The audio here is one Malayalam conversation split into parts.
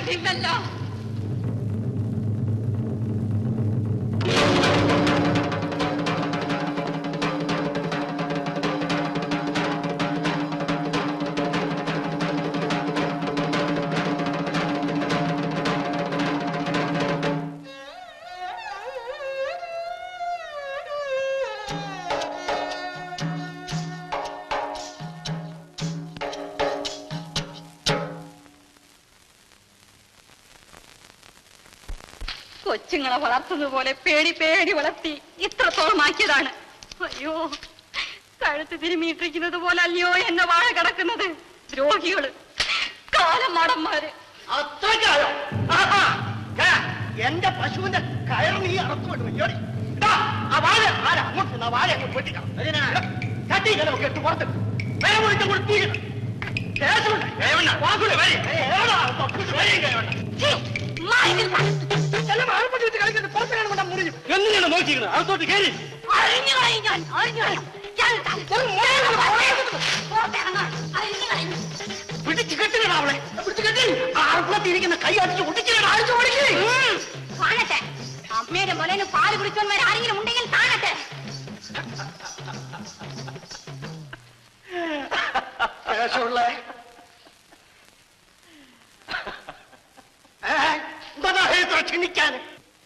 കണ്ടില്ലല്ലോ. കൊച്ചുങ്ങളെ വളർത്തുന്നത് പോലെ പേടി പേടി വളർത്തി ഇത്രത്തോളം ആക്കിയതാണ്. അയ്യോ, കഴുത്ത് തിരുമിയിട്ടിരിക്കുന്നത് പോലെ അല്ലയോ എന്നെ വാഴ കിടക്കുന്നത്. ദ്രോഹികള്, കാലമാടന്മാര്. എന്റെ പശുവിന്റെ കയർ നീ അറച്ചു വിടും. കെട്ടു പുറത്ത് വേറെ വിളിച്ച കൊടുത്തിരിക്കണം. എന്തിനാണ് നോക്കിക്കുന്നത്? അകത്തോട്ട് കയറി പിടിച്ചു കെട്ടിക്കണം. അവളെ പിടിച്ചു കെട്ടി ആർക്കുളത്തിരിക്കുന്ന കൈ അടിച്ച് ഒട്ടിച്ചിട്ട് അഴിച്ചു ഓടിക്കേ. കാണട്ടെ, അമ്മയുടെ മോനെ പാല് കുടിച്ചവന്മാർ ആരെങ്കിലും ഉണ്ടെങ്കിൽ കാണട്ടെ. ക്ഷണിക്കാന്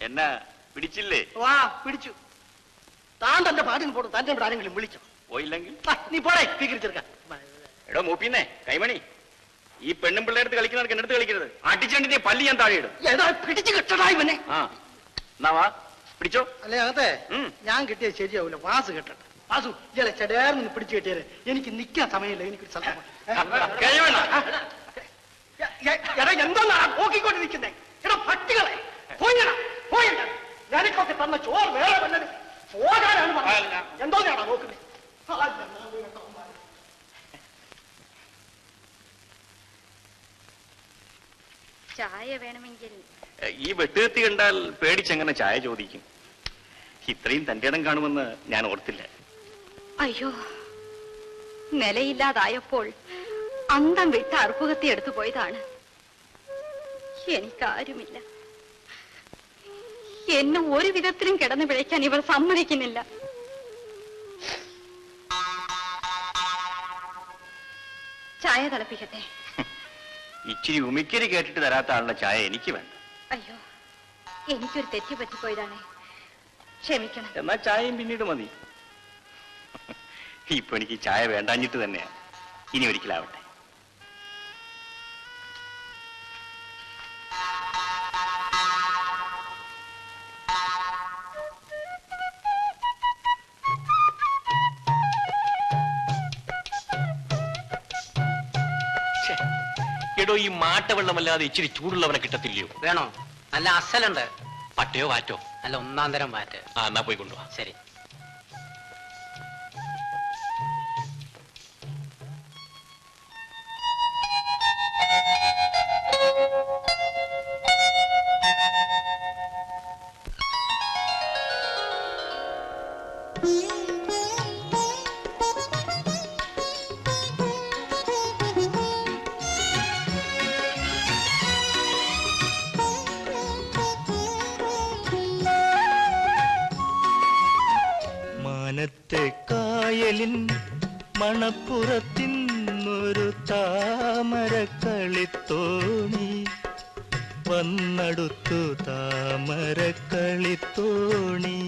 എന്നാ പിടിച്ചില്ലേ? വാ പിടിച്ചു. താൻ തന്റെ പാട്ടിന് പോടും. തന്റെ ആരെങ്കിലും വിളിച്ചോ? പോയില്ലെങ്കിൽ നീ പോടേ സ്വീകരിച്ചെടുക്കാൻ. എടോ മൂപ്പിന്നേ കൈമണി, ഈ പെണ്ണും പിള്ളേർത്ത് കളിക്കുന്നവർക്ക് എന്നെടുത്ത് കളിക്കരുത്. അടിച്ചണ്ടിന്റെ പല്ലി ഞാൻ താഴെ ഇടും. ഏതാ പിടിച്ചു കിട്ടടാ ഇവനെ. ആ എന്നാ വാ പിടിച്ചോ. അല്ലേ അകത്തെ ഞാൻ കിട്ടിയത് ശരിയാവൂല. വാസ് കെട്ടട്ടെ. വാസു ഇയാളെ ചെടേർന്ന് പിടിച്ചു കെട്ടിയത്. എനിക്ക് നിൽക്കാൻ സമയമില്ല. എനിക്കൊരു സ്ഥലം എന്തോന്നാ നോക്കിക്കൊണ്ടിരിക്കുന്നേ? എടാ പട്ടികളെ പോയിടാ പോയിട്ട. ഞാനിക്കൊക്കെ തന്ന ചോറ് വേറെ വല്ലത് പോകാനാണ് പറഞ്ഞത്. എന്തോന്നാണോ നോക്കുന്നത്? ചായ വേണമെങ്കിൽ. ഈ വെട്ടുകത്തി കണ്ടാൽ പേടിച്ചെങ്ങനെ ചായ ചോദിക്കും? ഇത്രയും തന്റെ ഇടം കാണുമെന്ന് ഞാൻ ഓർത്തില്ല. അയ്യോ, നിലയില്ലാതായപ്പോൾ അന്തം വിട്ട് അറുപ്പുകത്തി എടുത്തു പോയതാണ്. എനിക്കാരുമില്ല. എന്നെ ഒരു വിധത്തിലും കിടന്നു പിഴയ്ക്കാൻ ഇവർ സമ്മതിക്കുന്നില്ല. ചായ തിളപ്പിക്കട്ടെ? ഇച്ചിരി ഉമിക്കരി കേട്ടിട്ട് തരാത്ത ആളുടെ ചായ എനിക്ക് വേണ്ട. അയ്യോ, എനിക്കൊരു തെറ്റ് പറ്റിപ്പോയതാണ്, ക്ഷമിക്കണം. എന്നാ ചായയും പിന്നീട് മതി. ഇപ്പൊ എനിക്ക് ചായ വേണ്ടാഞ്ഞിട്ട് തന്നെയാ. ഇനി ഒരിക്കലാവട്ടെ. എടോ, ഈ മാട്ടവെള്ളമല്ലാതെ ഇച്ചിരി ചൂടുള്ളവനെ കിട്ടത്തില്ലയോ? വേണോ? നല്ല അസലുണ്ട്. പട്ടയോ വാറ്റോ? നല്ല ഒന്നാം തരം വാറ്റ്. ആ എന്നാ പോയി കൊണ്ടുപോവാ. ശരി. കായലിൻ മണപ്പുറത്തിന്നൊരു താമരക്കളിത്തോണി വന്നടുത്തു. താമരക്കളിത്തോണി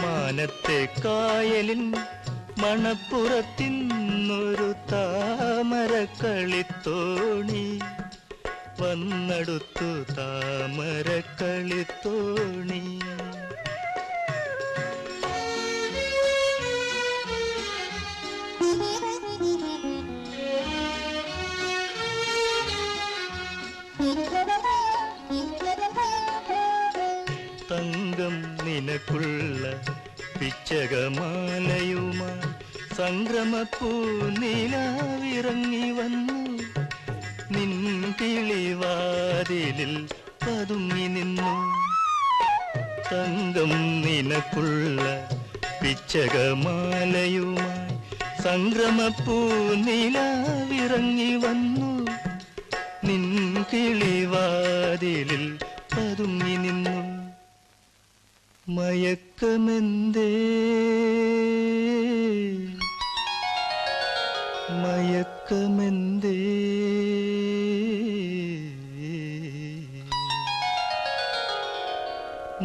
മാനത്തെ കായലിൻ മണപ്പുറത്തിന്നൊരു താമരക്കളിത്തോണി വന്നടുത്തു. താമരക്കളിത്തോണി തങ്കം നിനക്കുള്ള പിച്ചകമാലയുമായി സംക്രമപ്പൂ നിലാവിറങ്ങി വന്നു. നിൻ കിളിവാതിലിൽ പതുങ്ങി നിന്നു. തങ്കം നിനക്കുള്ള പിച്ചകമാലയുമായി സംക്രമപ്പൂ നിലാവിറങ്ങി വന്നു. നിൻ കിളിവാതിലിൽ പതുങ്ങി നിന്നു. മയക്കമെന്തേ മയക്കമെന്തേ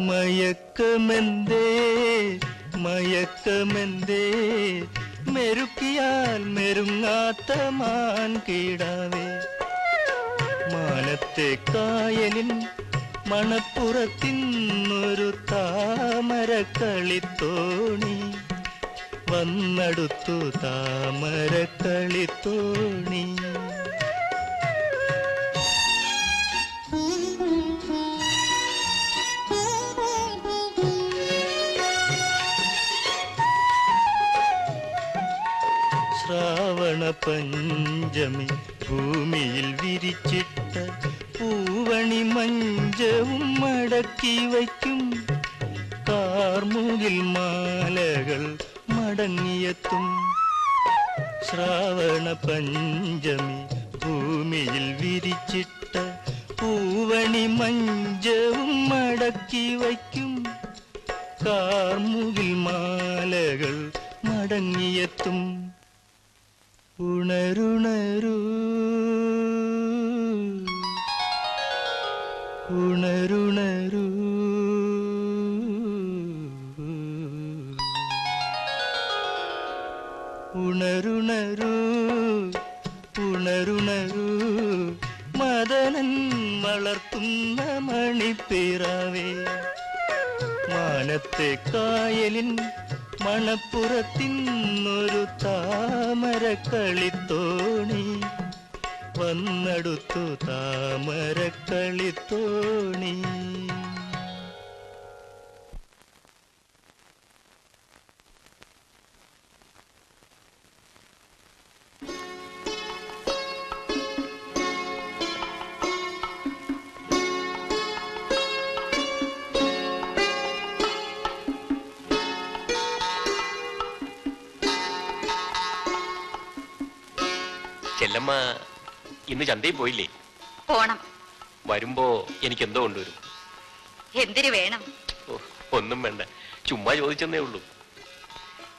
മയക്കമെന്തേ മയക്കമെന്തേ മെരുക്കിയാൽ മെരുങ്ങാത്ത മാൻ കീടാവേ. മാനത്തെ കായലിൻ മണപ്പുറത്തിന്നൊരു താമരക്കളിത്തോണി വന്നടുത്തു താമരക്കളിത്തോണി. ശ്രാവണ പഞ്ചമി ഭൂമിയിൽ വിരിച്ചിട്ട പൂവണി മഞ്ചവും മടക്കി വയ്ക്കും. കാർമുകിൽ മാലകൾ മടങ്ങിയെത്തും. ശ്രാവണ പഞ്ചമി ഭൂമിയിൽ വിരിച്ചിട്ട പൂവണി മഞ്ചവും മടക്കി വയ്ക്കും. കാർമുകിൽ മാലകൾ മടങ്ങിയെത്തും. ഉണരുണരൂ ഉണരുണരൂ ഉണരുണരൂ ഉണരുണരൂ മദനൻ വളർത്തുന്ന മണിപ്പിറവേ. മാനത്തെ കായലിൻ മണപ്പുറത്തിന്നൊരു താമരക്കളിത്തോണി വന്നടുത്തു താമരക്കളിത്തോണി. ചെല്ലമ്മ ഇന്ന് ചന്തയിൽ പോയില്ലേ? പോണം. വരുമ്പോ എനിക്ക് എന്തോ കൊണ്ടുവരും. എന്തിനു വേണം? ഒന്നും വേണ്ട, ചുമ്മാ ചോദിച്ചെന്നേ ഉള്ളൂ.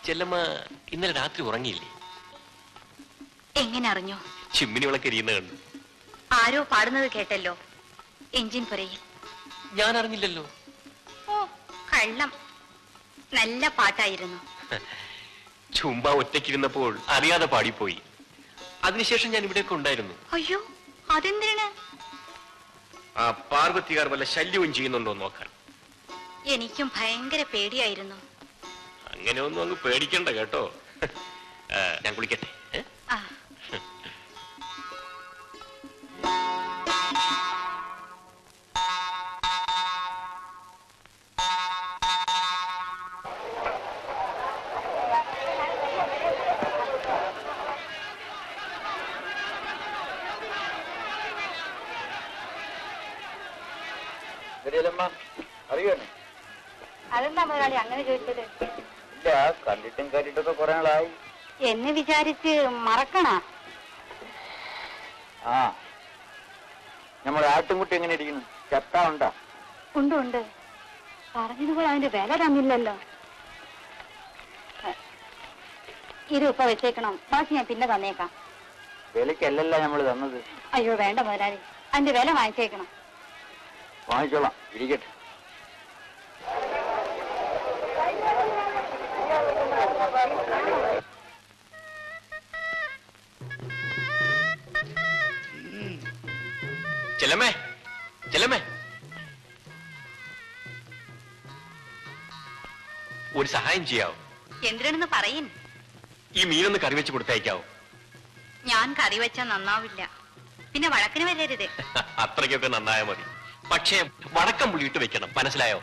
ചെല്ലമ്മ ഇന്നലെ രാത്രി ഉറങ്ങിയില്ലേ? എങ്ങനെ അറിഞ്ഞു? ചിമ്മിനി വിളക്കരിയുന്ന കണ്ടു. ആരോ പാടുന്നത് കേട്ടല്ലോ, എഞ്ചിൻ പുരയിൽ. ഞാൻ അറിഞ്ഞില്ലല്ലോ. ഓ കള്ളം, നല്ല പാട്ടായിരുന്നു. ചുമ്മാ ഒറ്റയ്ക്കിരുന്നപ്പോൾ അറിയാതെ പാടിപ്പോയി. അതിനുശേഷം ഞാൻ ഇവിടെയൊക്കെ ഉണ്ടായിരുന്നു. അയ്യോ, അതെന്തിനാണ്? ആ പാർവതികാർ വല്ല ശല്യവും ചെയ്യുന്നുണ്ടോ നോക്കാൻ. എനിക്കും ഭയങ്കര പേടിയായിരുന്നു. അങ്ങനെ ഒന്നും അങ്ങ് പേടിക്കണ്ട കേട്ടോ. ഞാൻ കുളിക്കട്ടെ. ആ അറിയണേ? അതെന്താ മുതലാളി അങ്ങനെ ചോദിച്ചത്? ഇല്ല, കണ്ടിട്ടും കേട്ടിട്ടൊക്കെ കുറെ നാളായി. എന്നെ വിചാരിച്ച് മറക്കണ? ആ, നമ്മുടെ ആട്ടുംകുട്ടി എങ്ങനെ ഇരിക്കുന്നു? ചത്ത ഉണ്ടാ? ഉണ്ട് ഉണ്ട്. പറഞ്ഞതുപോലെ അതിന്റെ വില തന്നില്ലല്ലോ. ഇത് ഇപ്പൊ വെച്ചേക്കണം, ബാക്കി ഞാൻ പിന്നെ തന്നേക്കാം. വിലക്കല്ലല്ല നമ്മൾ തന്നത്. അയ്യോ വേണ്ട മുതലാളി, അതിന്റെ വില വാങ്ങിച്ചേക്കണം. വാങ്ങിച്ചോളാം, ഇരിക്കട്ടെ. ചെല്ലമ്മേ, ചെല്ലമ്മേ, ഒരു സഹായം ചെയ്യാവോ? എന്തിനാണെന്ന് പറയിൻ. ഈ മീനൊന്ന് കറി വെച്ച് കൊടുത്തയക്കാവോ? ഞാൻ കറി വെച്ചാൽ നന്നാവില്ല, പിന്നെ വഴക്കിന് വരരുത്. അത്രയ്ക്കൊക്കെ നന്നായാൽ മതി. പക്ഷേ വടക്കം പുളിയിട്ട് വെക്കണം, മനസ്സിലായോ?